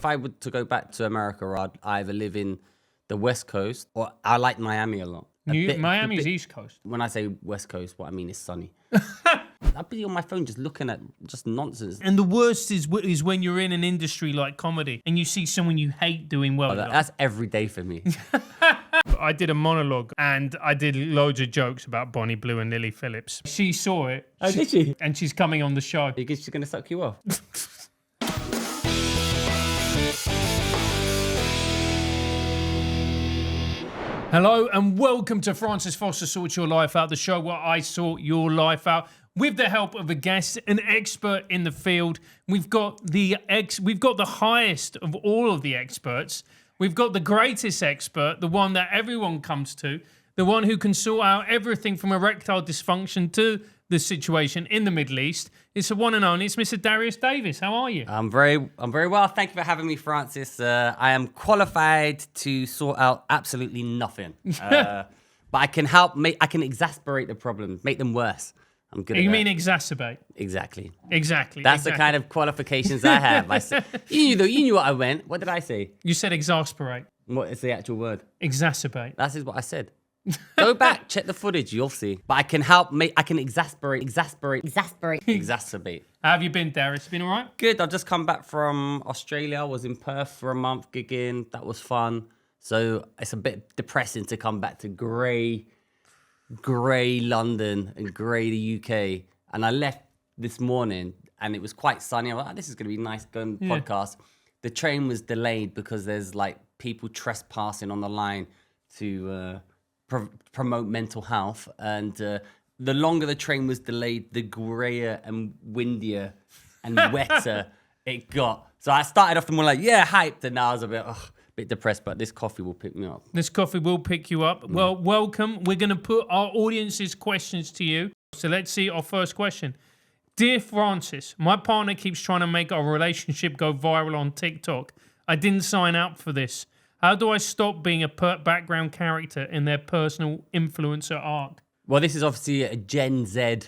if I were to go back to America, I'd either live in the West Coast or I like Miami a lot. Miami's East Coast. When I say West Coast, what I mean is sunny. I'd be on my phone just looking at just nonsense. And the worst is when you're in an industry like comedy and you see someone you hate doing well. That's every day for me. I did a monologue and I did loads of jokes about Bonnie Blue and Lily Phillips. She saw it. Oh, did she? And she's coming on the show. You think she's going to suck you off? Hello and welcome to Francis Foster Sorts Your Life Out, the show where I sort your life out with the help of a guest, an expert in the field. We've got the highest of all of the experts. We've got the greatest expert, the one that everyone comes to, the one who can sort out everything from erectile dysfunction to the situation in the Middle East. It's the one and only. It's Mr. Darius Davies. How are you? I'm very well. Thank you for having me, Francis. I am qualified to sort out absolutely nothing. But I can help. I can exasperate the problem, make them worse. I'm good at that. You mean exacerbate? Exactly. That's the kind of qualifications I have. You knew what I meant. What did I say? You said exasperate. What is the actual word? Exacerbate. That is what I said. Go back, check the footage, you'll see. But I can help I can exasperate. How have you been, Darius? Been all right? Good. I've just come back from Australia. I was in Perth for a month gigging. That was fun. So it's a bit depressing to come back to grey London and grey the UK. And I left this morning and it was quite sunny. I was like, this is going to be nice going podcast. The train was delayed because there's like people trespassing on the line to promote mental health. And the longer the train was delayed, the grayer and windier and wetter it got. So I started off the more like, hyped. And now I was a bit depressed, but this coffee will pick me up. This coffee will pick you up. Well, welcome. We're going to put our audience's questions to you. So let's see our first question. Dear Francis, my partner keeps trying to make our relationship go viral on TikTok. I didn't sign up for this. How do I stop being a background character in their personal influencer arc? Well, this is obviously a Gen Z.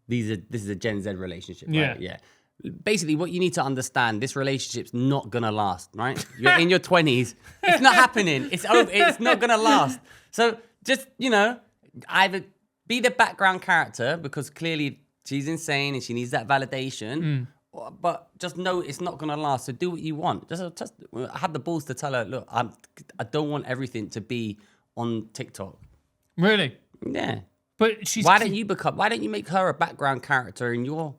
This is a Gen Z relationship, right? Yeah. Basically, what you need to understand, this relationship's not going to last, right? You're in your 20s. It's not happening. It's over. It's not going to last. So just, either be the background character because clearly she's insane and she needs that validation. But just know it's not going to last. So do what you want. Just I had the balls to tell her, look, I don't want everything to be on TikTok. Really? Yeah. But she's. Why don't you make her a background character in your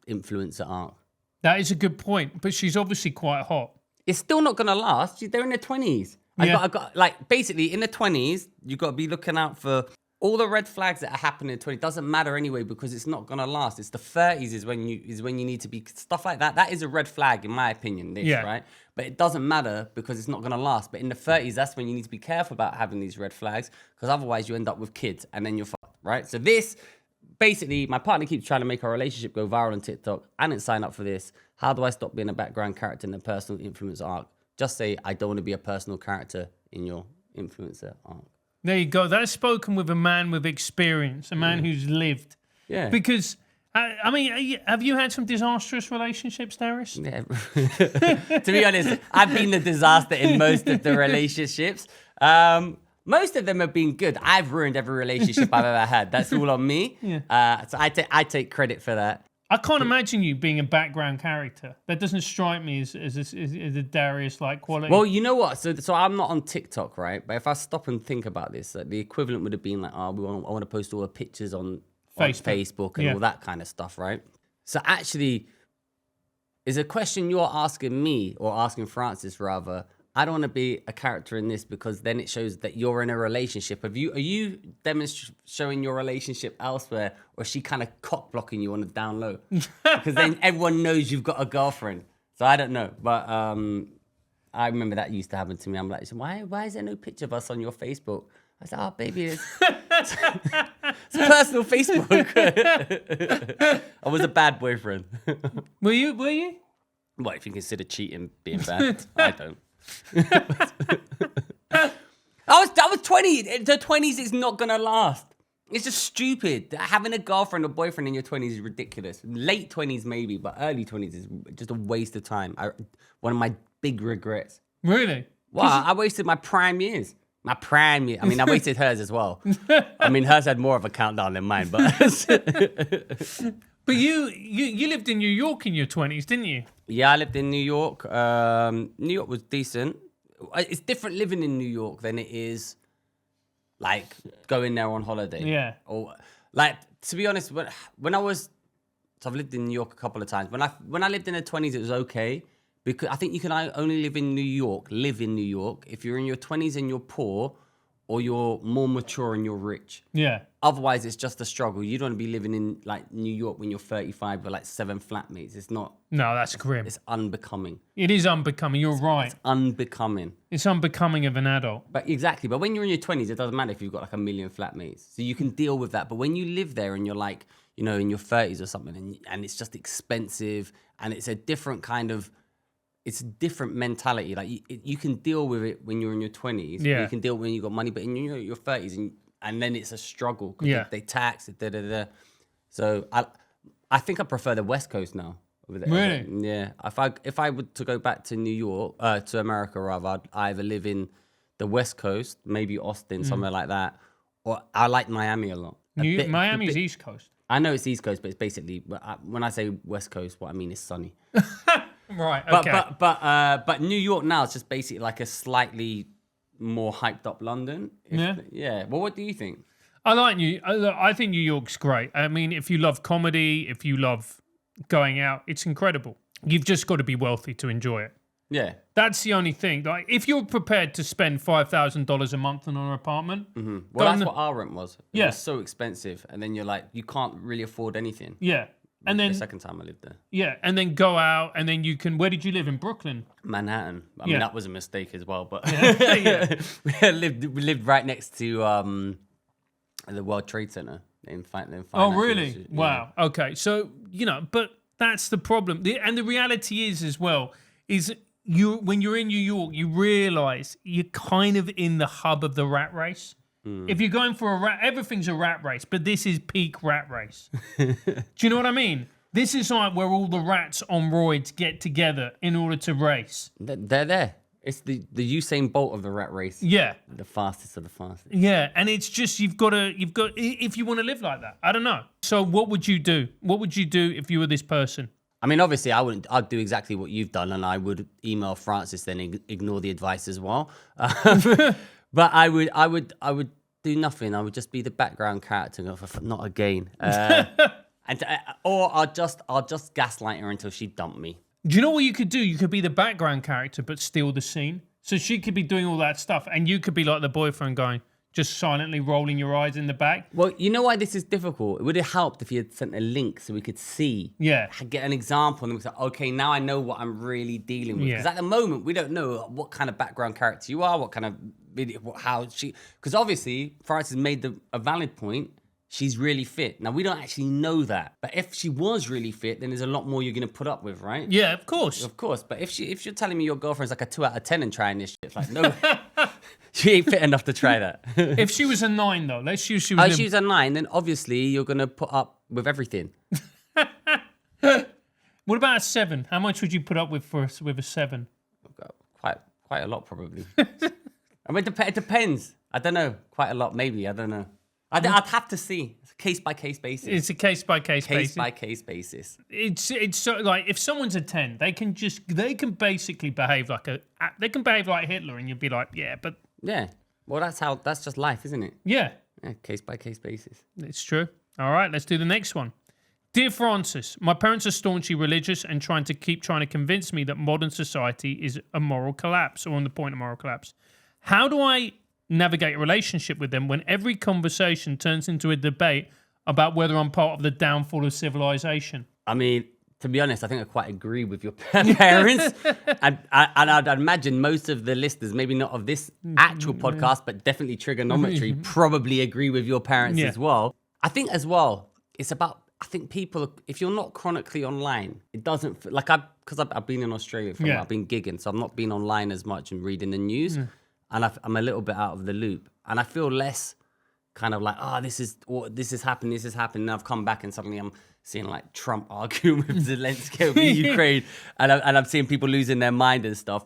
influencer arc? That is a good point. But she's obviously quite hot. It's still not going to last. They're in their 20s. I got basically in the 20s, you got to be looking out for all the red flags that are happening in 20 doesn't matter anyway because it's not gonna last. It's the 30s is when you need to be stuff like that. That is a red flag in my opinion. Right? But it doesn't matter because it's not gonna last. But in the 30s, that's when you need to be careful about having these red flags because otherwise you end up with kids and then you're fucked, right? So this basically, my partner keeps trying to make our relationship go viral on TikTok. I didn't sign up for this. How do I stop being a background character in a personal influence arc? Just say I don't want to be a personal character in your influencer arc. There you go. That's spoken with a man with experience, a man who's lived. Yeah. Because, I mean, have you had some disastrous relationships, Darius? Yeah. To be honest, I've been the disaster in most of the relationships. Most of them have been good. I've ruined every relationship I've ever had. That's all on me. Yeah. So I take credit for that. I can't imagine you being a background character. That doesn't strike me as a Darius-like quality. Well, you know what? So I'm not on TikTok, right? But if I stop and think about this, the equivalent would have been like, I want to post all the pictures on Facebook and all that kind of stuff, right? So actually, is a question you're asking me, or asking Francis rather, I don't want to be a character in this because then it shows that you're in a relationship. Are you showing your relationship elsewhere, or is she kind of cock blocking you on the down low? Because then everyone knows you've got a girlfriend. So I don't know, but I remember that used to happen to me. I'm like, why is there no picture of us on your Facebook? I said, oh baby, it's personal Facebook. I was a bad boyfriend. Were you? What if you consider cheating being bad? I don't. I was 20. The 20s is not gonna last. It's just stupid. Having a girlfriend or boyfriend in your 20s is ridiculous. Late 20s maybe, but early 20s is just a waste of time. One of my big regrets. Really? Wow, I wasted my prime years. My prime years. I mean, I wasted hers as well. I mean, hers had more of a countdown than mine, but... But you lived in New York in your 20s, didn't you? Yeah, I lived in New York. New York was decent. It's different living in New York than it is... like going there on holiday. Yeah. Or like, to be honest, when I was, so I've lived in New York a couple of times. When I lived in the 20s, it was okay. Because I think you can only live in New York if you're in your 20s and you're poor, or you're more mature and you're rich. Yeah. Otherwise, it's just a struggle. You don't want to be living in like New York when you're 35 with like 7 flatmates. It's not. No, that's grim. It's unbecoming. It is unbecoming. You're right. It's unbecoming. It's unbecoming of an adult. But exactly. But when you're in your 20s, it doesn't matter if you've got like a million flatmates. So you can deal with that. But when you live there and you're like, you know, in your 30s or something, and it's just expensive, and it's a different kind of, it's a different mentality. Like you can deal with it when you're in your 20s. Yeah. You can deal when you've got money, but in your 30s, and then it's a struggle because Yeah. they tax it. So I think I prefer the West Coast now. Really? Yeah. If I were to go back to New York, to America rather, I'd either live in the West Coast, maybe Austin, somewhere like that, or I like Miami a lot. Miami's East Coast. I know it's East Coast, but it's basically, when I say West Coast, what I mean is sunny. Right. Okay. But New York now is just basically like a slightly more hyped up London. Yeah. Well, what do you think? I think New York's great. I mean, if you love comedy, if you love going out, it's incredible. You've just got to be wealthy to enjoy it. Yeah. That's the only thing. Like, if you're prepared to spend $5,000 a month on an apartment, Well, that's what our rent was. It Yeah. was so expensive, and then you're like, you can't really afford anything. yeah, and then The second time I lived there, and then go out, and then you can. Where did you live in Brooklyn? Manhattan. I mean, that was a mistake as well, but Yeah. we lived right next to the World Trade Center. Oh, really? Wow. Okay. So, but that's the problem. And the reality is as well, is when you're in New York, you realize you're kind of in the hub of the rat race. If you're going for everything's a rat race, but this is peak rat race. Do you know what I mean? This is like where all the rats on roids get together in order to race. They're there. It's the Usain Bolt of the rat race. Yeah. The fastest of the fastest. Yeah, and it's just you've got if you want to live like that. I don't know. So what would you do? What would you do if you were this person? I mean, obviously, I'd do exactly what you've done, and I would email Francis, then ignore the advice as well. But I would do nothing. I would just be the background character. Not again. Or I'll just gaslight her until she dumped me. Do you know what you could do? You could be the background character, but steal the scene. So she could be doing all that stuff, and you could be like the boyfriend going, just silently rolling your eyes in the back. Well, you know why this is difficult? It would have helped if you had sent a link so we could see. Yeah. Get an example, and then we say, okay, now I know what I'm really dealing with. Yeah. Because at the moment, we don't know what kind of background character you are, what kind of video, how she... Because obviously, Francis made a valid point. She's really fit. Now, we don't actually know that. But if she was really fit, then there's a lot more you're going to put up with, right? Yeah, of course. Of course. But if you're telling me your girlfriend's like a 2 out of 10 and trying this shit, it's like, no, she ain't fit enough to try that. If she was a 9, though, let's use she was... If she was a 9, then obviously you're going to put up with everything. What about a 7? How much would you put up with with a 7? Quite a lot, probably. I mean, it depends. I don't know. Quite a lot, maybe. I don't know. I'd have to see. It's a case-by-case basis. It's a case-by-case basis. Case-by-case basis. It's so, like, if someone's a 10, they can basically behave like Hitler, and you'd be like, yeah, but... Yeah. Well, that's just life, isn't it? Yeah. Yeah, case-by-case basis. It's true. All right, let's do the next one. Dear Francis, my parents are staunchly religious and trying to convince me that modern society is a moral collapse, or on the point of moral collapse. How do I navigate a relationship with them when every conversation turns into a debate about whether I'm part of the downfall of civilization? I mean, to be honest, I think I quite agree with your parents. and I'd imagine most of the listeners, maybe not of this actual podcast, but definitely Triggernometry, probably agree with your parents as well. I think as well, it's about, I think people, if you're not chronically online, it doesn't, like because I've been in Australia for a while, I've been gigging, so I've not been online as much and reading the news. And I'm a little bit out of the loop. And I feel less kind of like, this is happening, and I've come back and suddenly I'm seeing like Trump arguing with Zelensky over Ukraine, and I'm seeing people losing their mind and stuff.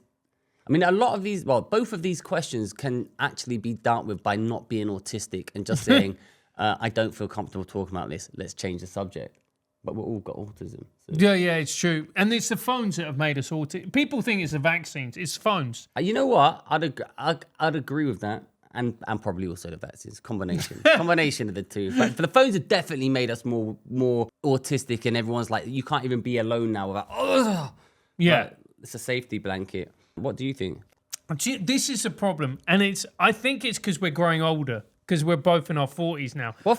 I mean, a lot of these, both of these questions can actually be dealt with by not being autistic and just saying, I don't feel comfortable talking about this, let's change the subject. But we've all got autism. So. Yeah, it's true. And it's the phones that have made us autistic. People think it's the vaccines, it's phones. You know what? I'd agree with that. And probably also the vaccines. Combination of the two. But the phones have definitely made us more autistic, and everyone's like, you can't even be alone now without, Yeah. But it's a safety blanket. What do you think? This is a problem. And I think it's because we're growing older, because we're both in our 40s now. Whoa.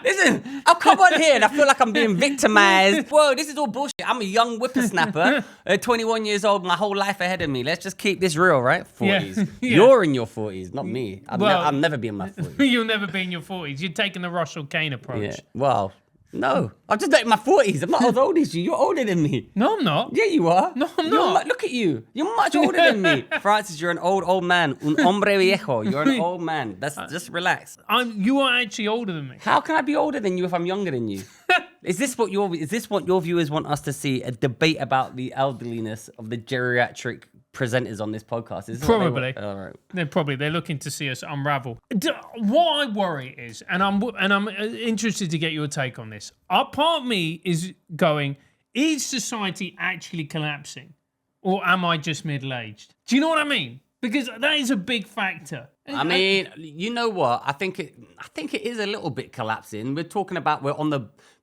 Listen, I've come on here and I feel like I'm being victimized. Whoa, this is all bullshit. I'm a young whippersnapper, 21 years old, my whole life ahead of me. Let's just keep this real, right? 40s. Yeah. You're in your 40s, not me. I'll never be in my 40s. You'll never be in your 40s. You're taking the Russell Kane approach. Yeah. Well, no. I'm just like in my 40s. I'm not as old as you. You're older than me. No, I'm not. Yeah, you are. No, I'm not. Look at you. You're much older than me. Francis, you're an old man. Un hombre viejo. You're an old man. Just relax. You are actually older than me. How can I be older than you if I'm younger than you? Is this what your viewers want us to see? A debate about the elderliness of the geriatric presenters on this podcast? Is Probably. All right. They're looking to see us unravel. What I worry is, and I'm interested to get your take on this. Part of me is going, is society actually collapsing, or am I just middle-aged? Do you know what I mean? Because that is a big factor. I mean, you know what? I think it is a little bit collapsing. We're talking about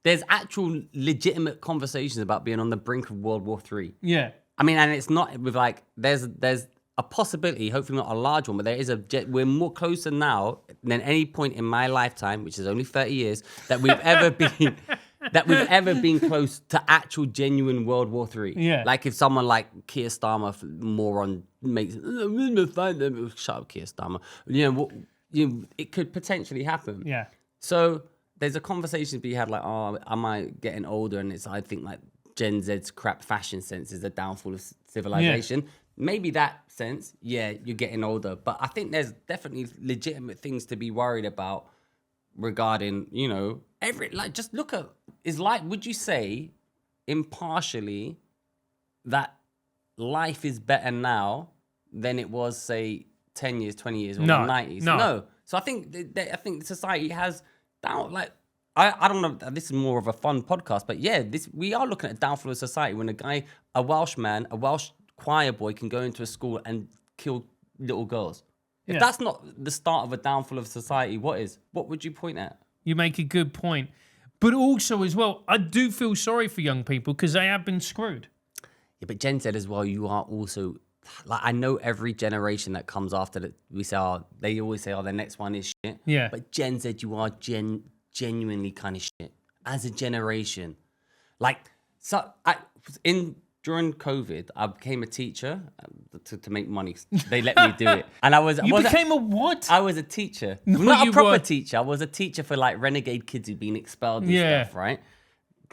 there's actual legitimate conversations about being on the brink of World War III. Yeah. I mean, and it's not with like there's a possibility, hopefully not a large one, but there is we're more closer now than any point in my lifetime, which is only 30 years, that we've ever been close to actual genuine World War III. Yeah. Like if someone like Keir Starmer, moron, makes shut up, Keir Starmer. It could potentially happen. Yeah. So there's a conversation to be had like, am I getting older? And I think like Gen Z's crap fashion sense is the downfall of civilization. Yeah. Maybe that sense, you're getting older. But I think there's definitely legitimate things to be worried about regarding, just look at, would you say impartially that life is better now than it was, say, 10 years, 20 years, or the 90s? No. So I think society has down, like, I don't know, this is more of a fun podcast, but we are looking at downfall of society when a Welsh choir boy can go into a school and kill little girls. If that's not the start of a downfall of society, what is? What would you point at? You make a good point. But also as well, I do feel sorry for young people because they have been screwed. Yeah, but Jen said as well, you are also, like, I know every generation that comes after that, they always say, the next one is shit. Yeah. But Jen said you are genuinely kind of shit as a generation. Like, during COVID, I became a teacher to make money. They let me do it. And You became a what? I was a teacher. No, not a proper teacher. I was a teacher for like renegade kids who'd been expelled and stuff, right?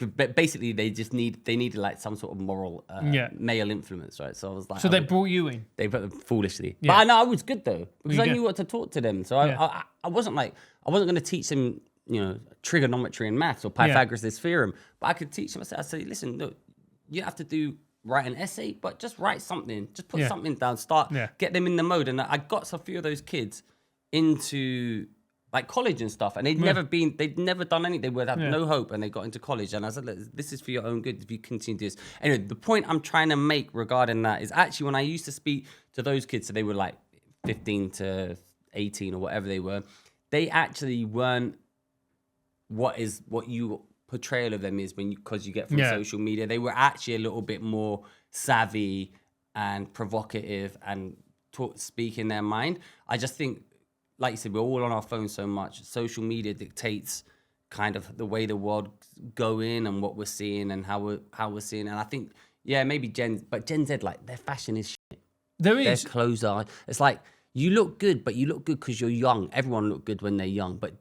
But basically, they needed like some sort of moral male influence, right? So I was like, they brought you in. They put them foolishly, but I know I was good though because I knew what to talk to them. So I wasn't going to teach them, trigonometry and maths or Pythagoras' theorem, but I could teach them. I said, listen, look, you have to write an essay, but just write something, just put something down, get them in the mode. And I got a few of those kids into like college and stuff, and they'd never done anything. They would have no hope, and they got into college. And I said, this is for your own good if you continue this. Anyway, the point I'm trying to make regarding that is actually when I used to speak to those kids, so they were like 15 to 18 or whatever they were, they actually weren't what you portrayal of them is because you get from social media. They were actually a little bit more savvy and provocative and speaking their mind. I just think, like you said, we're all on our phones so much. Social media dictates kind of the way the world's going and what we're seeing and how we're seeing. And I think, maybe Gen Z, like, their fashion is shit. There is. Their clothes are. It's like, you look good, but you look good because you're young. Everyone look good when they're young. But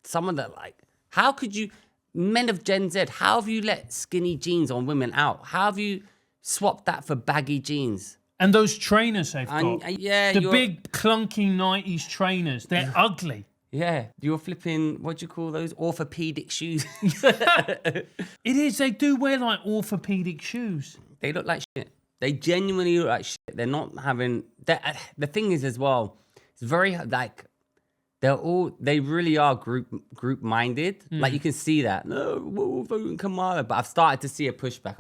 someone that, like, how could you... Men of Gen Z, how have you let skinny jeans on women out? How have you swapped that for baggy jeans? And those trainers they've got. Yeah. The big clunky 90s trainers. They're ugly. Yeah. You're flipping, what do you call those? Orthopedic shoes. It is. They do wear like orthopedic shoes. They look like shit. They genuinely look like shit. They're not having... The thing is as well, it's very like... They really are group-minded. Like, you can see that. No, we're voting Kamala. But I've started to see a pushback.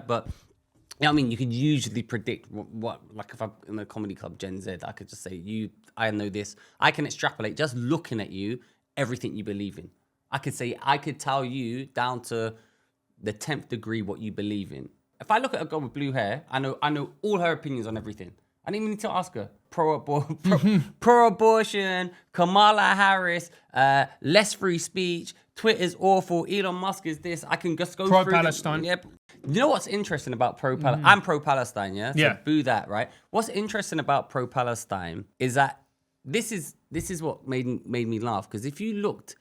But, you know what I mean? You can usually predict what like if I'm in a comedy club, Gen Z, I could just say, I know this. I can extrapolate, just looking at you, everything you believe in. I could tell you down to the 10th degree what you believe in. If I look at a girl with blue hair, I know all her opinions on everything. I didn't even need to ask her. Pro-abortion, Kamala Harris, less free speech, Twitter's awful, Elon Musk is this. I can just go through Pro-Palestine. Yep. You know what's interesting about pro-Palestine? I'm pro-Palestine, yeah? So yeah. Boo that, right? What's interesting about pro-Palestine is that this is what made me laugh. Because if you looked,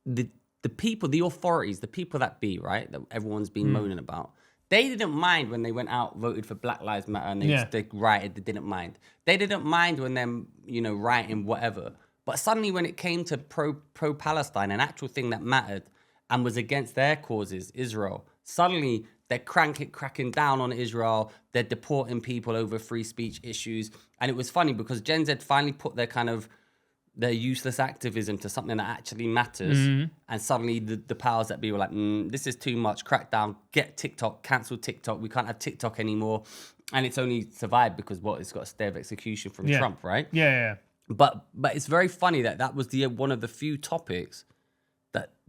the people, the authorities, the people that be, right? That everyone's been moaning about. They didn't mind when they went out, voted for Black Lives Matter, and they rioted. They didn't mind. They didn't mind when them, rioting whatever. But suddenly, when it came to pro-Palestine, an actual thing that mattered and was against their causes, Israel, suddenly they're cracking down on Israel. They're deporting people over free speech issues. And it was funny because Gen Z finally put their useless activism to something that actually matters. And suddenly the powers that be were like, this is too much, crack down, get TikTok, cancel TikTok, we can't have TikTok anymore. And it's only survived because it's got a stay of execution from Trump, right? Yeah. But it's very funny that was one of the few topics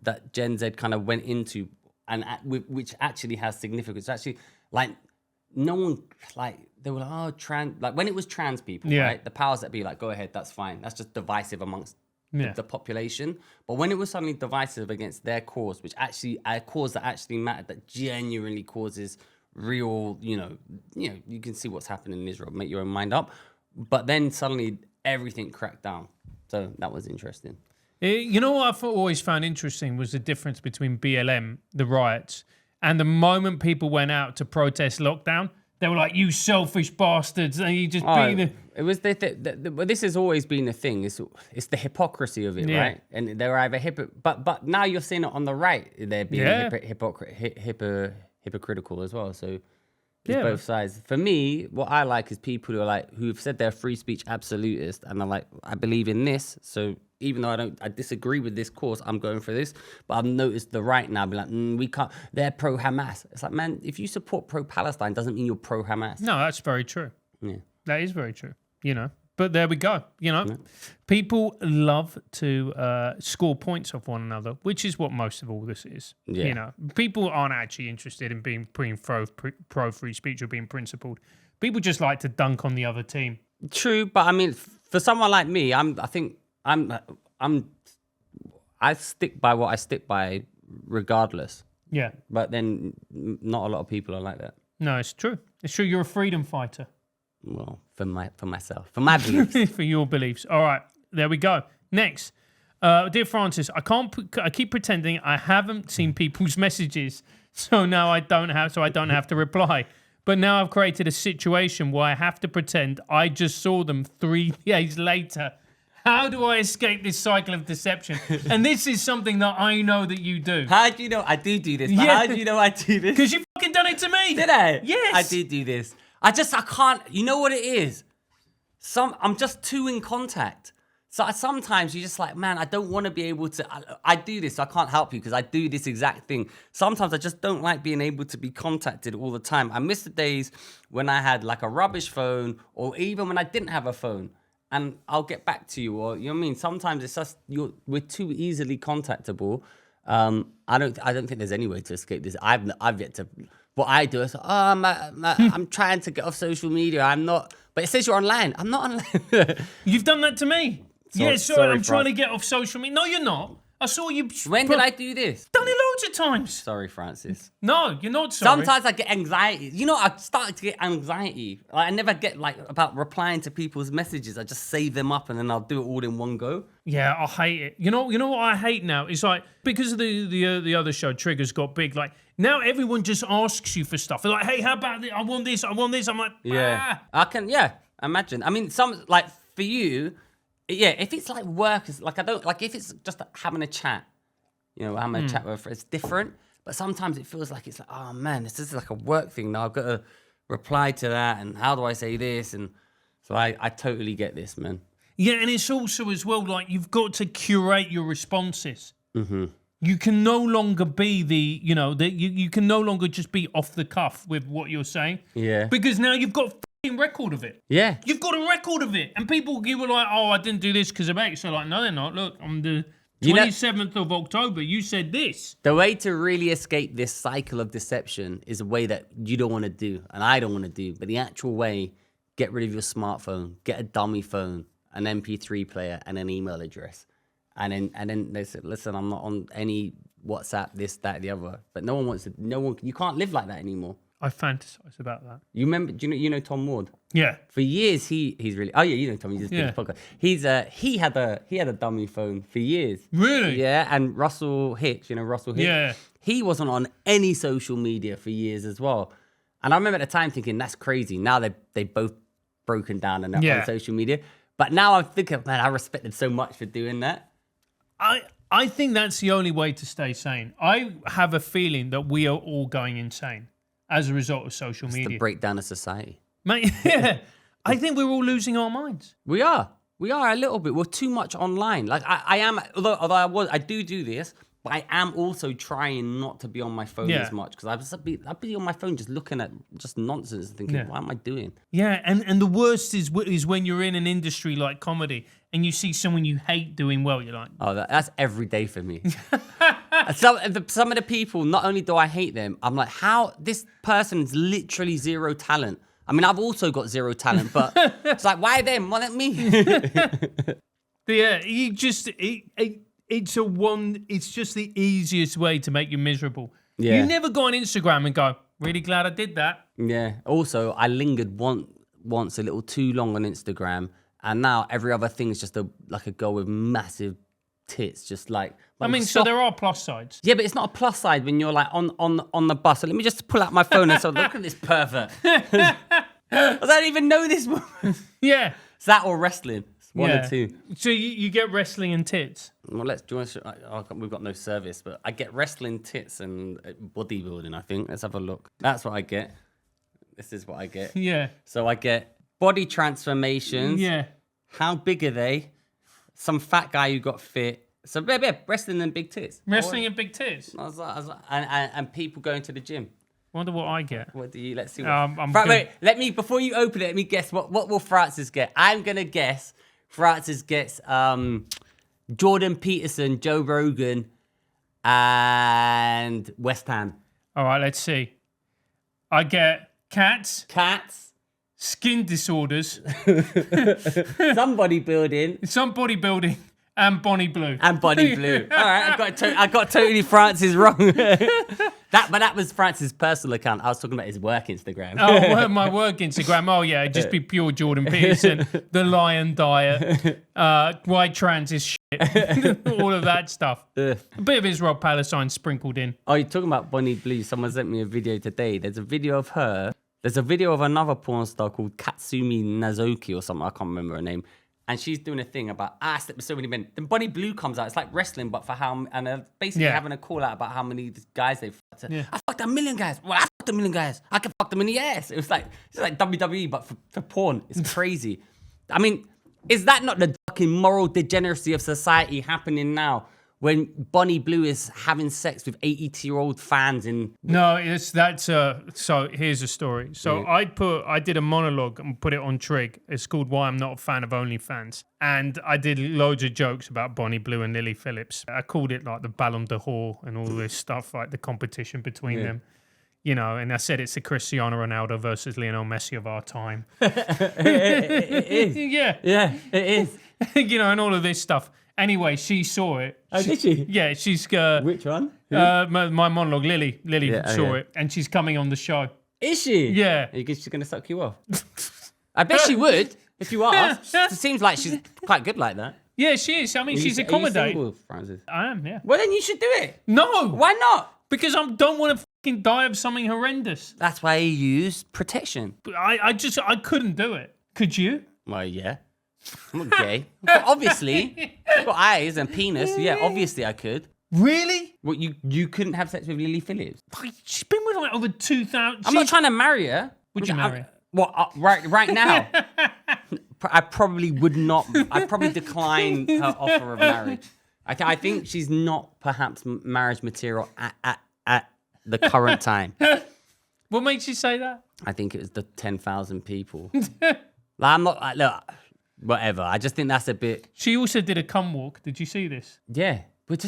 that Gen Z kind of went into and which actually has significance. Actually, like, no one, like, they were like, oh, trans, like when it was trans people, right? The powers that be like, go ahead, that's fine. That's just divisive amongst the population. But when it was suddenly divisive against their cause, which actually, a cause that actually mattered, that genuinely causes real, you can see what's happening in Israel, make your own mind up. But then suddenly everything cracked down. So that was interesting. You know what I've always found interesting was the difference between BLM, the riots, and the moment people went out to protest lockdown, they were like, you selfish bastards, and you just be the... It was but this has always been the thing. It's the hypocrisy of it, right? And they're either but now you're seeing it on the right. They're being hypocritical as well. So it's both sides. For me, what I like is people who've said they're free speech absolutist, and they're like, I believe in this, so even though I disagree with this course, I'm going for this. But I've noticed the right now be like, we can't, they're pro-Hamas. It's like, man, if you support pro-Palestine, doesn't mean you're pro-Hamas. No, that's very true. Yeah. That is very true, But there we go, People love to score points off one another, which is what most of all this is. Yeah. People aren't actually interested in being pro-free speech or being principled. People just like to dunk on the other team. True, but I mean, for someone like me, I stick by what I stick by regardless. Yeah. But then not a lot of people are like that. No, it's true. It's true. You're a freedom fighter. Well, for myself, for my beliefs. For your beliefs. All right. There we go. Next. Dear Francis, I keep pretending I haven't seen people's messages. So now I don't have to reply. But now I've created a situation where I have to pretend I just saw them 3 days later. How do I escape this cycle of deception? And this is something that I know that you do. How do you know I do this? But how do you know I do this? Because you fucking done it to me. Did I? Yes. I did do this. I can't, you know what it is? I'm just too in contact. So sometimes you're just like, man, I don't want to be able to, I do this, so I can't help you because I do this exact thing. Sometimes I just don't like being able to be contacted all the time. I miss the days when I had like a rubbish phone, or even when I didn't have a phone, and I'll get back to you, or, you know what I mean? Sometimes it's just, we're too easily contactable. I don't think there's any way to escape this. I've yet to, what I do is, I'm trying to get off social media. I'm not, but it says you're online. I'm not online. You've done that to me. Sorry, I'm trying to get off social media. No, you're not. I saw you. When did I do this? Done it loads of times. Sorry, Francis. No, you're not sorry. Sometimes I get anxiety. I started to get anxiety. I never get about replying to people's messages. I just save them up and then I'll do it all in one go. Yeah, I hate it. You know what I hate now? It's like, because of the other show, Triggers got big. Like, Now everyone just asks you for stuff. They're like, hey, how about this? I want this. I want this. I'm like, yeah. I can, imagine. I mean, some, like, for you, if it's like work, like, if it's just having a chat, having a chat with, it's different. But sometimes it feels like it's like, oh man, this is like a work thing now. I've got to reply to that, and how do I say this? And so I totally get this, man. Yeah, and it's also as well, like, you've got to curate your responses. Mm-hmm. You can no longer be you can no longer just be off the cuff with what you're saying. Yeah. Because now you've got a f***ing record of it. Yeah. You've got a record of it. And people, you were like, oh, I didn't do this because of X. So like, no, they're not. Look, on the 27th of October, you said this. The way to really escape this cycle of deception is a way that you don't want to do, and I don't want to do. But the actual way, get rid of your smartphone, get a dummy phone, an MP3 player, and an email address. And then they said, listen, I'm not on any WhatsApp, this, that, the other. But you can't live like that anymore. I fantasize about that. You remember, you know Tom Ward? Yeah. For years, he's really, you know Tom, he just did the podcast. He had a dummy phone for years. Really? Yeah, and Russell Hitch. Yeah. He wasn't on any social media for years as well. And I remember at the time thinking, that's crazy. Now they've both broken down and they're on social media. But now I'm thinking, man, I respect them so much for doing that. I think that's the only way to stay sane. I have a feeling that we are all going insane as a result of social media. It's the breakdown of society. Mate, yeah. I think we're all losing our minds. We are a little bit. We're too much online. Like I am, although I do this, but I am also trying not to be on my phone as much, because I'd be on my phone just looking at just nonsense and thinking, what am I doing? Yeah, and the worst is when you're in an industry like comedy and you see someone you hate doing well, you're like... Oh, that's every day for me. Some of the people, not only do I hate them, I'm like, how this person's literally zero talent. I mean, I've also got zero talent, but it's like, why them? Why not me? Yeah, it's just the easiest way to make you miserable. Yeah. You never go on Instagram and go, really glad I did that. Yeah. Also, I lingered once a little too long on Instagram, and now every other thing is just a girl with massive tits, just like. I mean, so there are plus sides. Yeah, but it's not a plus side when you're like on the bus. So let me just pull out my phone and say, look at this pervert. I don't even know this woman. Yeah. It's that or wrestling. It's one or two. So you get wrestling and tits. Well, we've got no service, but I get wrestling, tits, and bodybuilding, I think. Let's have a look. That's what I get. This is what I get. Yeah. So I get body transformations. Yeah. How big are they? Some fat guy who got fit. So wrestling and big tits. Wrestling and big tits. And people going to the gym. Wonder what I get. What do you? Let's see. Wait. Let me, before you open it, let me guess. What will Francis get? I'm gonna guess Francis gets Jordan Peterson, Joe Rogan, and West Ham. All right, let's see. I get cats, skin disorders, some bodybuilding. And Bonnie Blue. All right, I got totally Francis wrong. That was Francis' personal account. I was talking about his work Instagram. Oh, my work Instagram. Oh, yeah, just be pure Jordan Peterson, the lion diet, white trans is shit, all of that stuff. A bit of Israel Palestine sprinkled in. Oh, you're talking about Bonnie Blue. Someone sent me a video today. There's a video of her. There's a video of another porn star called Katsumi Nazoki or something. I can't remember her name. And she's doing a thing about, I slept with so many men. Then Bonnie Blue comes out. It's like wrestling, but for how, and basically having a call out about how many guys they've fucked. Yeah. I fucked 1 million guys. Well, I fucked 1 million guys. I can fuck them in the ass. It's like WWE, but for porn. It's crazy. I mean, is that not the fucking moral degeneracy of society happening now? When Bonnie Blue is having sex with 82-year-old fans in... No, so here's a story. So I did a monologue and put it on Trig. It's called Why I'm Not a Fan of OnlyFans. And I did loads of jokes about Bonnie Blue and Lily Phillips. I called it like the Ballon d'Or and all this stuff, like the competition between them. You know, and I said it's the Cristiano Ronaldo versus Lionel Messi of our time. It is. Yeah, it is. You know, and all of this stuff. Anyway, she saw it. Oh, did she? Yeah, she's... Which one? My monologue, Lily. Lily saw it, and she's coming on the show. Is she? Yeah. Are you she's going to suck you off? I bet she would, if you asked. It seems like she's quite good like that. Yeah, she is. I mean, she's accommodating. Are you single, Francis? I am, yeah. Well, then you should do it. No. Why not? Because I don't want to fucking die of something horrendous. That's why he used protection. But I couldn't do it. Could you? Well, yeah. I'm not gay. But obviously, I've got eyes and penis. Yeah, obviously I could. Really? What, you couldn't have sex with Lily Phillips? She's been with like over 2,000. I'm not trying to marry her. Would you marry her? What, right now? I probably would not. I'd probably decline her offer of marriage. I think she's not perhaps marriage material at the current time. What makes you say that? I think it was the 10,000 people. I'm not, look, whatever. I just think that's a bit. She also did a cum walk. Did you see this? Yeah. But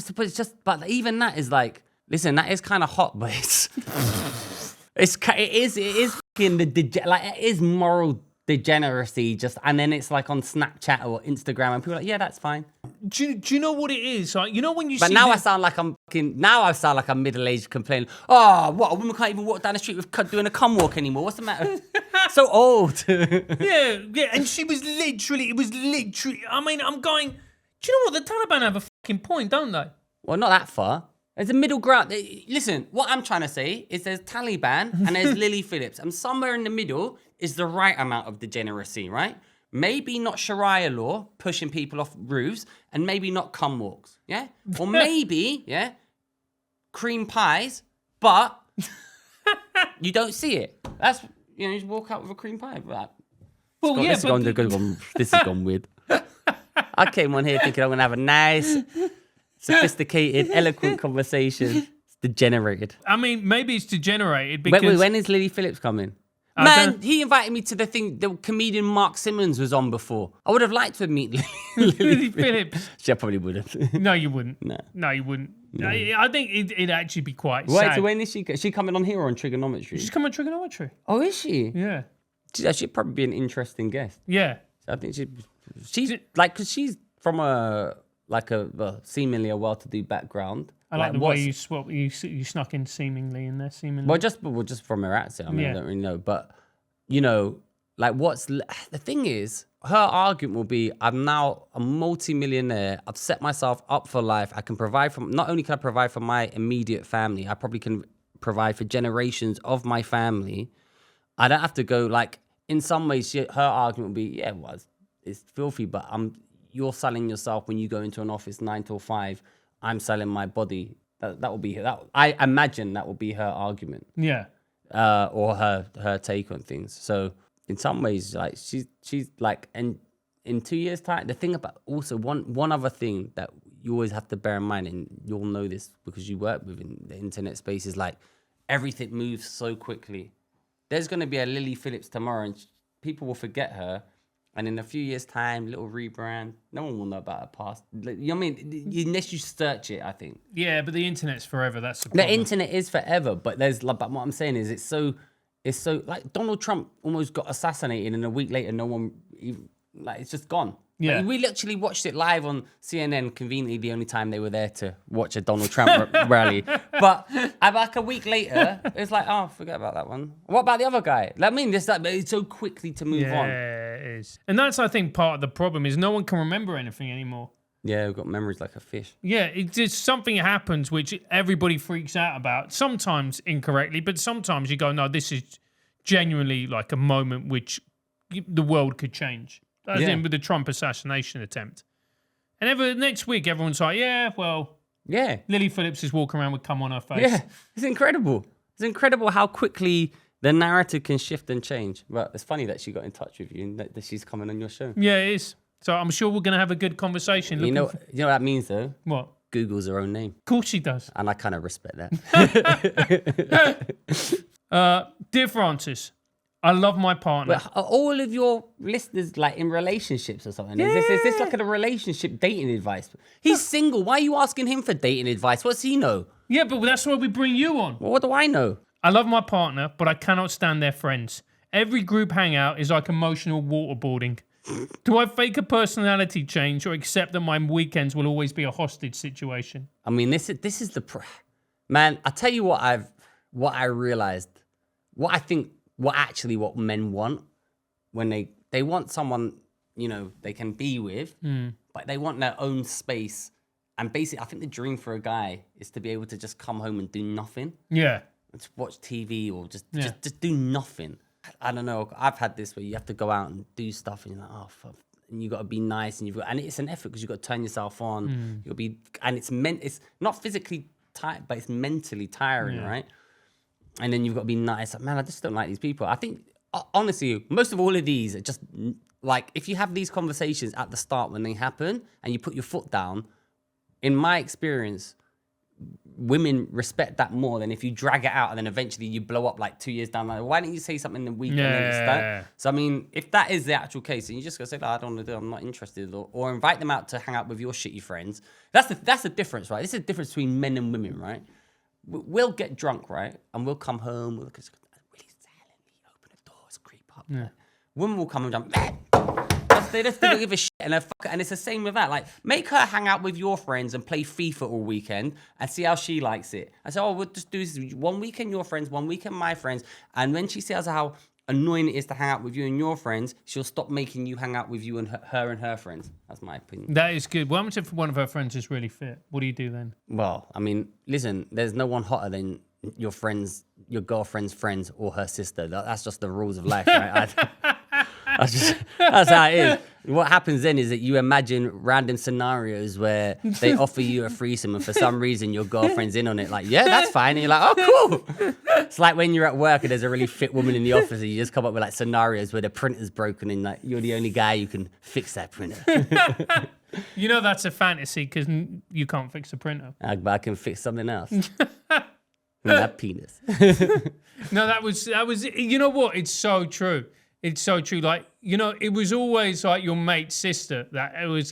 even that is like, listen, that is kind of hot, but it is fucking it is moral degeneracy and then it's like on Snapchat or Instagram and people are like, yeah, that's fine. Do you know what it is? Like, you know when you but see now I sound like a middle-aged complaining. Oh, what, a woman can't even walk down the street with doing a cum walk anymore. What's the matter? So old. yeah, and it was literally, I mean, I'm going, do you know what? The Taliban have a fucking point, don't they? Well, not that far. There's a middle ground. Listen, what I'm trying to say is there's Taliban and there's Lily Phillips. And somewhere in the middle is the right amount of degeneracy, right? Maybe not Sharia law, pushing people off roofs, and maybe not cum walks, yeah? Or maybe, yeah, cream pies, but you don't see it. That's, you just walk out with a cream pie. But this has gone weird. I came on here thinking I'm going to have a nice, sophisticated, eloquent conversation. It's degenerated. I mean, maybe it's degenerated because... When is Lily Phillips coming? Man, he invited me to the thing the comedian Mark Simmons was on before. I would have liked to meet Lily Phillips. She probably wouldn't. No, you wouldn't. No, you wouldn't. No. I think it'd actually be quite sad. So when is she? Is she coming on here or on TRIGGERnometry? She's coming on TRIGGERnometry. Oh, is she? Yeah. She'd probably be an interesting guest. Yeah. So I think she's like, because she's from seemingly a well-to-do background. I like the way you snuck in seemingly in there, seemingly. Well, just from her accent. I mean, I don't really know. But, you know, like the thing is, her argument will be, I'm now a multi-millionaire. I've set myself up for life. I can provide not only can I provide for my immediate family, I probably can provide for generations of my family. I don't have to go, like, in some ways, her argument will be, yeah, well, it's filthy, but you're selling yourself when you go into an office 9 till 5. I'm selling my body. That will be that. I imagine that will be her argument. Yeah. Or her take on things. So in some ways, like she's like, and in 2 years' time, the thing about also one other thing that you always have to bear in mind, and you'll know this because you work within the internet space, is like everything moves so quickly. There's going to be a Lily Phillips tomorrow, and people will forget her. And in a few years' time, little rebrand, no one will know about her past. You know what I mean? Unless you search it, I think. Yeah, but the internet's forever. That's the problem. The internet is forever, but but what I'm saying is it's so like Donald Trump almost got assassinated, and a week later, no one even, like, it's just gone. Yeah. Like, we literally watched it live on CNN, conveniently the only time they were there to watch a Donald Trump rally. But like a week later, it's like, oh, forget about that one. What about the other guy? I mean, it's so quickly to move on. Yeah, it is. And that's, I think, part of the problem is no one can remember anything anymore. Yeah, we've got memories like a fish. Yeah, it's just something happens which everybody freaks out about, sometimes incorrectly, but sometimes you go, no, this is genuinely like a moment which the world could change. As in with the Trump assassination attempt. And next week, everyone's like, yeah, well, Lily Phillips is walking around with cum on her face. Yeah, it's incredible. It's incredible how quickly the narrative can shift and change. But it's funny that she got in touch with you and that she's coming on your show. Yeah, it is. So I'm sure we're going to have a good conversation. You know what that means, though? What? Google's her own name. Of course she does. And I kind of respect that. Dear Francis, I love my partner. But are all of your listeners like in relationships or something? Yeah. Is this like a relationship dating advice? He's single. Why are you asking him for dating advice? What's he know? Yeah, but that's why we bring you on. Well, what do I know? I love my partner, but I cannot stand their friends. Every group hangout is like emotional waterboarding. Do I fake a personality change or accept that my weekends will always be a hostage situation? I mean, this is man. I tell you what I realized. What I think. What men want when they want someone, you know, they can be with, but they want their own space. And basically, I think the dream for a guy is to be able to just come home and do nothing. Yeah. Just watch TV or just do nothing. I don't know. I've had this where you have to go out and do stuff, and you're like, oh, fuck. And you got to be nice, and it's an effort because you got to turn yourself on. You'll be, and it's not physically tight, but it's mentally tiring, right? And then you've got to be nice. Like, man, I just don't like these people. I think honestly, most of all of these are just like, if you have these conversations at the start when they happen, and you put your foot down. In my experience, women respect that more than if you drag it out and then eventually you blow up like 2 years down the line. Why don't you say something in the week and then it's done? So, I mean, if that is the actual case, then you just go say, I don't want to do it, I'm not interested. Or invite them out to hang out with your shitty friends. That's the difference, right? This is the difference between men and women, right? We'll get drunk, right? And we'll come home, we'll really silently open the doors, creep up. Yeah. Women will come and jump, they just don't give a shit, and it's the same with that. Like, make her hang out with your friends and play FIFA all weekend and see how she likes it. I say, we'll just do this 1 weekend your friends, 1 weekend my friends, and when she sees how annoying it is to hang out with you and your friends, she'll stop making you hang out with you and her friends. That's my opinion. That is good. What happens if one of her friends is really fit? What do you do then? Well, I mean, listen, there's no one hotter than your girlfriend's friends or her sister. That's just the rules of life, right? That's how it is. What happens then is that you imagine random scenarios where they offer you a threesome and for some reason your girlfriend's in on it. Like, yeah, that's fine. And you're like, oh, cool. It's like when you're at work and there's a really fit woman in the office and you just come up with like scenarios where the printer's broken and like you're the only guy who can fix that printer. You know that's a fantasy because you can't fix a printer. But I can fix something else. That penis. No, that was. You know what? It's so true. It's so true. Like, you know, it was always like your mate's sister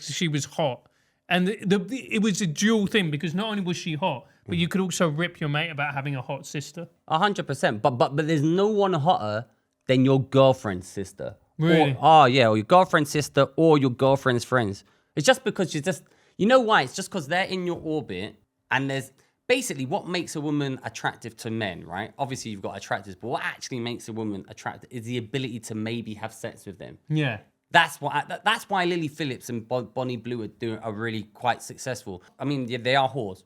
she was hot. And it was a dual thing because not only was she hot, but you could also rip your mate about having a hot sister. 100%. But there's no one hotter than your girlfriend's sister. Really? Or your girlfriend's sister or your girlfriend's friends. It's just because you know why? It's just because they're in your orbit and there's basically what makes a woman attractive to men, right? Obviously, you've got attractors, but what actually makes a woman attractive is the ability to maybe have sex with them. Yeah. That's why Lily Phillips and Bonnie Blue are really quite successful. I mean, yeah, they are whores.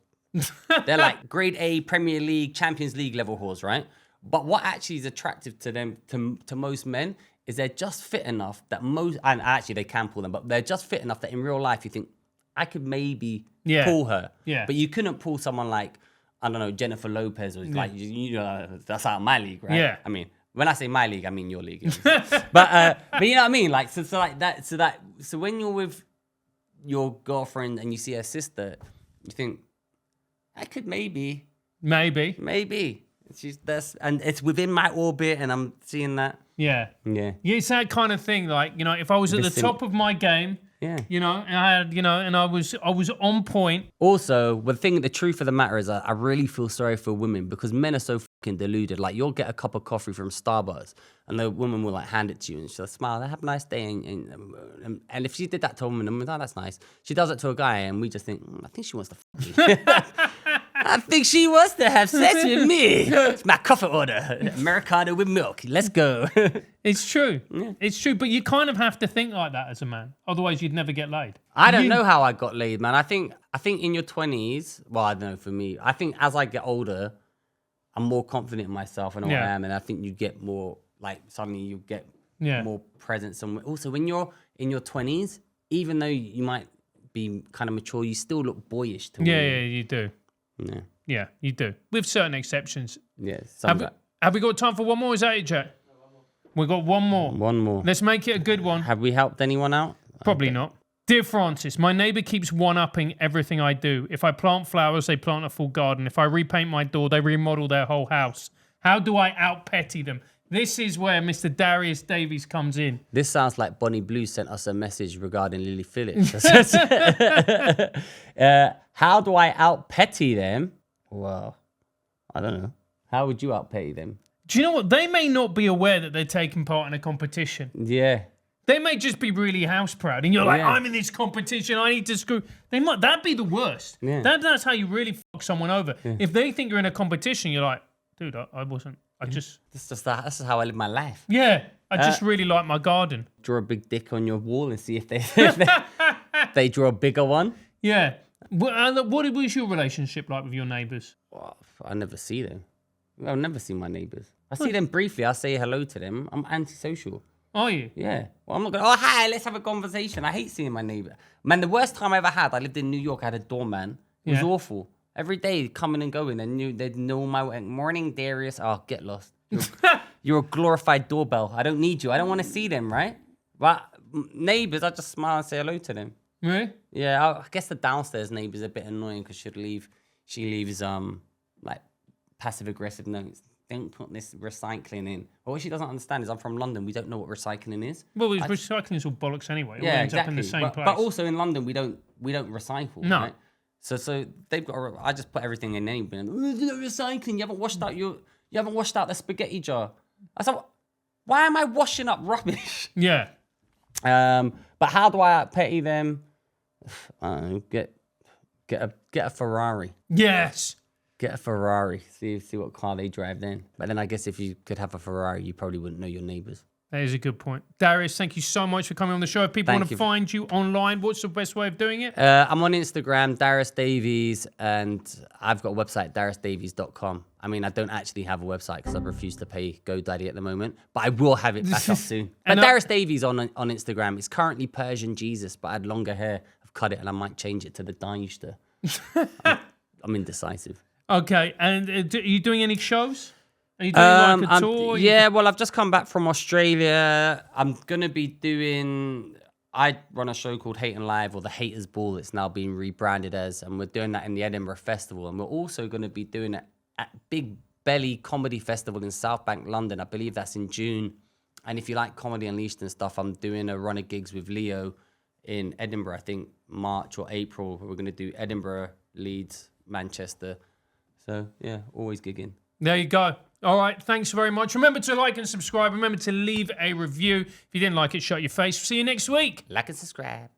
They're like grade A Premier League, Champions League level whores, right? But what actually is attractive to them, to most men, is they're just fit enough that and actually they can pull them, but they're just fit enough that in real life you think, I could maybe pull her. Yeah. But you couldn't pull someone like, I don't know, Jennifer Lopez or like, you know, that's out of my league, right? Yeah. I mean, when I say my league, I mean your league. but you know what I mean? Like, so like that, so when you're with your girlfriend and you see her sister, you think, I could maybe. And it's within my orbit and I'm seeing that. Yeah. It's that kind of thing. Like, you know, if I was at the top of my game, you know, and I had, you know, and I was on point. Also, the truth of the matter is I really feel sorry for women because men are so fucking deluded. Like, you'll get a cup of coffee from Starbucks and the woman will like hand it to you and she'll smile, have a nice day. And if she did that to a woman, I'm like, oh, that's nice. She does it to a guy and we just think, I think she wants to fuck me. I think she wants to have sex with me. It's my coffee order. Americano with milk. Let's go. It's true. Yeah. It's true. But you kind of have to think like that as a man. Otherwise, you'd never get laid. I don't know how I got laid, man. I think in your 20s, well, I don't know, for me, I think as I get older, I'm more confident in myself and who I am. And I think you get more, like, suddenly you get more presence. Somewhere. Also, when you're in your 20s, even though you might be kind of mature, you still look boyish to women. Yeah, you do. Yeah, you do. With certain exceptions. Yes. Have we got time for one more? Is that it, Jack? We've got one more. One more. Let's make it a good one. Have we helped anyone out? Probably not. Dear Francis, my neighbour keeps one-upping everything I do. If I plant flowers, they plant a full garden. If I repaint my door, they remodel their whole house. How do I out-petty them? This is where Mr. Darius Davies comes in. This sounds like Bonnie Blue sent us a message regarding Lily Phillips. How do I out-petty them? Well, I don't know. How would you out-petty them? Do you know what? They may not be aware that they're taking part in a competition. Yeah. They may just be really house proud. And you're like, I'm in this competition. I need to screw. That'd be the worst. Yeah. That's how you really fuck someone over. Yeah. If they think you're in a competition, you're like, dude, I wasn't. This is how I live my life. Yeah. I just really like my garden. Draw a big dick on your wall and see if they draw a bigger one. Yeah. What was your relationship like with your neighbours? Well, I never see them. I've never seen my neighbours. I see them briefly. I say hello to them. I'm antisocial. Are you? Yeah. Well, I'm not going, oh, hi, let's have a conversation. I hate seeing my neighbour. Man, the worst time I ever had, I lived in New York. I had a doorman. It was awful. Every day coming and going. And they'd know my morning, Darius. Oh, get lost. You're a glorified doorbell. I don't need you. I don't want to see them, right? But neighbours, I just smile and say hello to them. Really? Yeah, I guess the downstairs neighbour's a bit annoying because she leaves like passive aggressive notes. Don't put this recycling in. But what she doesn't understand is I'm from London. We don't know what recycling is. Well, recycling is all bollocks anyway. It yeah, all ends exactly. up in the same place. But also in London, we don't recycle. No. Right? So they've got. I just put everything in any bin. Recycling. You haven't washed out the spaghetti jar. I said, why am I washing up rubbish? Yeah. But how do I petty them? I don't know. Get a Ferrari. Yes. Get a Ferrari. See what car they drive then. But then I guess if you could have a Ferrari, you probably wouldn't know your neighbours. That is a good point. Darius, thank you so much for coming on the show. If people want to find you online, what's the best way of doing it? I'm on Instagram, Darius Davies, and I've got a website, dariusdavies.com. I mean, I don't actually have a website because I've refused to pay GoDaddy at the moment, but I will have it back up soon. But Darius Davies on Instagram. It's currently Persian Jesus, but I had longer hair. I've cut it and I might change it to the Daishter. I'm indecisive. Okay, and are you doing any shows? Are you doing like a tour? Yeah, well, I've just come back from Australia. I'm going to be doing... I run a show called Hate and Live, or the Haters Ball. It's now being rebranded as, and we're doing that in the Edinburgh Festival. And we're also going to be doing it at Big Belly Comedy Festival in South Bank, London. I believe that's in June. And if you like Comedy Unleashed and stuff, I'm doing a run of gigs with Leo in Edinburgh, I think March or April. We're going to do Edinburgh, Leeds, Manchester. So, yeah, always gigging. There you go. All right, thanks very much. Remember to like and subscribe. Remember to leave a review. If you didn't like it, shut your face. See you next week. Like and subscribe.